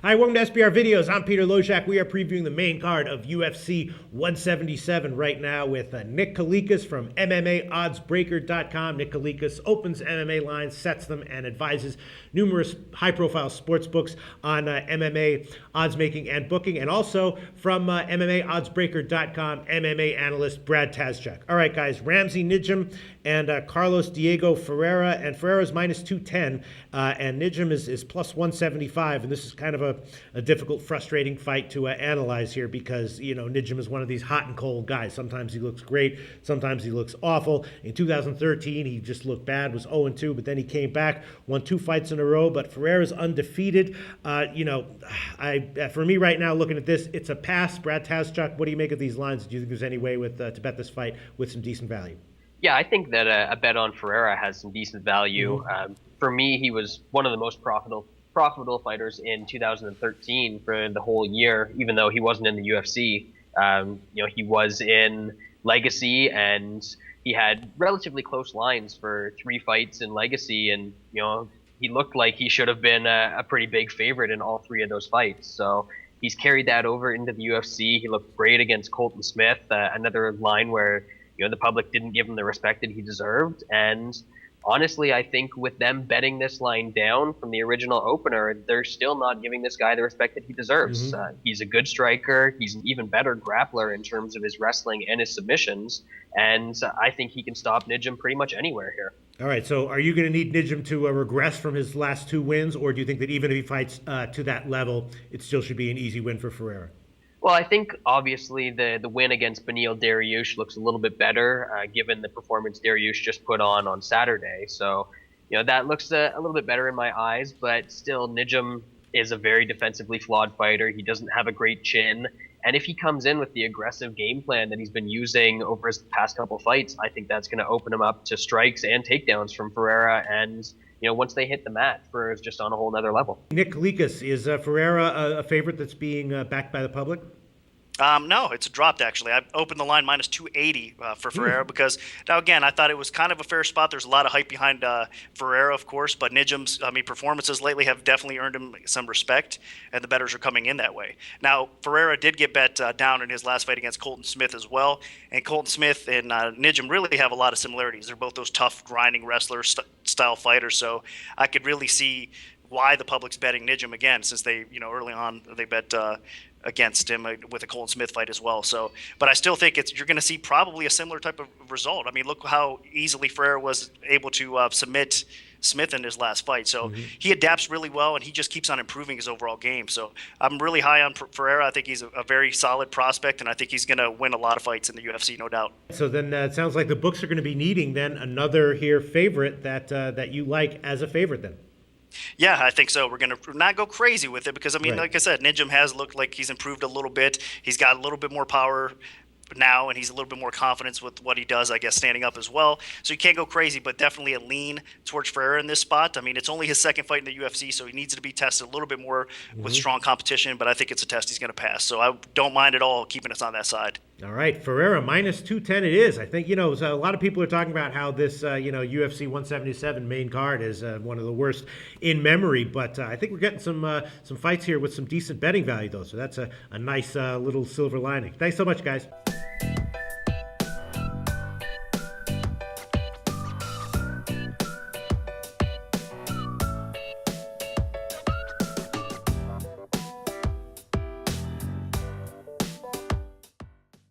Hi, welcome to SBR Videos. I'm Peter Lojak. We are previewing the main card of UFC 177 right now with Nick Kalikas from MMAOddsBreaker.com. Nick Kalikas opens MMA lines, sets them, and advises numerous high-profile sports books on MMA odds making and booking. And also from MMAOddsBreaker.com, MMA analyst Brad Tazchuk. All right, guys, Ramsey Nijem and Carlos Diego Ferreira. And Ferreira's minus 210, and Nijem is plus 175. And this is kind of a difficult, frustrating fight to analyze here because, you know, Nijem is one of these hot and cold guys. Sometimes he looks great, sometimes he looks awful. In 2013, he just looked bad, was 0-2, but then he came back, won 2 fights in a row. But Ferreira's undefeated. For me right now, looking at this, it's a pass. Brad Tazchuk, what do you make of these lines? Do you think there's any way to bet this fight with some decent value? Yeah, I think that a bet on Ferreira has some decent value. For me, he was one of the most profitable fighters in 2013 for the whole year, even though he wasn't in the UFC. He was in Legacy, and he had relatively close lines for 3 fights in Legacy, and he looked like he should have been a pretty big favorite in all 3 of those fights. So he's carried that over into the UFC. He looked great against Colton Smith, another line where the public didn't give him the respect that he deserved. And honestly, I think with them betting this line down from the original opener, they're still not giving this guy the respect that he deserves. He's a good striker. He's an even better grappler in terms of his wrestling and his submissions. And I think he can stop Nijem pretty much anywhere here. All right, so are you going to need Nijem to regress from his last 2 wins, or do you think that even if he fights to that level, it still should be an easy win for Ferreira? Well, I think obviously the win against Beneil Dariush looks a little bit better given the performance Dariush just put on Saturday. So, that looks a little bit better in my eyes, but still Nijem is a very defensively flawed fighter. He doesn't have a great chin. And if he comes in with the aggressive game plan that he's been using over his past couple fights, I think that's going to open him up to strikes and takedowns from Ferreira. And once they hit the mat, Ferreira's just on a whole nother level. Nick Kalikas, is Ferreira a favorite that's being backed by the public? No, it's dropped, actually. I opened the line minus 280 for Ferreira because, now again, I thought it was kind of a fair spot. There's a lot of hype behind Ferreira, of course, but Nijem's performances lately have definitely earned him some respect, and the bettors are coming in that way. Now, Ferreira did get bet down in his last fight against Colton Smith as well, and Colton Smith and Nijem really have a lot of similarities. They're both those tough, grinding wrestler-style fighters, so I could really see why the public's betting Nijem again, since they, early on they bet against him with a Colton Smith fight as well. So, but I still think you're going to see probably a similar type of result. I mean, look how easily Ferreira was able to submit Smith in his last fight. So he adapts really well, and he just keeps on improving his overall game. So I'm really high on Ferreira. I think he's a very solid prospect, and I think he's going to win a lot of fights in the UFC, no doubt. So then it sounds like the books are going to be needing then another favorite that you like as a favorite then. Yeah, I think so. We're going to not go crazy with it because, like I said, Nijem has looked like he's improved a little bit. He's got a little bit more power now, and he's a little bit more confidence with what he does, I guess, standing up as well. So you can't go crazy, but definitely a lean towards Ferreira in this spot. I mean, it's only his second fight in the UFC, so he needs to be tested a little bit more with strong competition, but I think it's a test he's going to pass. So I don't mind at all keeping us on that side. All right, Ferreira minus 210 it is. I think, so a lot of people are talking about how this, UFC 177 main card is one of the worst in memory, but I think we're getting some fights here with some decent betting value, though. So that's a nice little silver lining. Thanks so much, guys.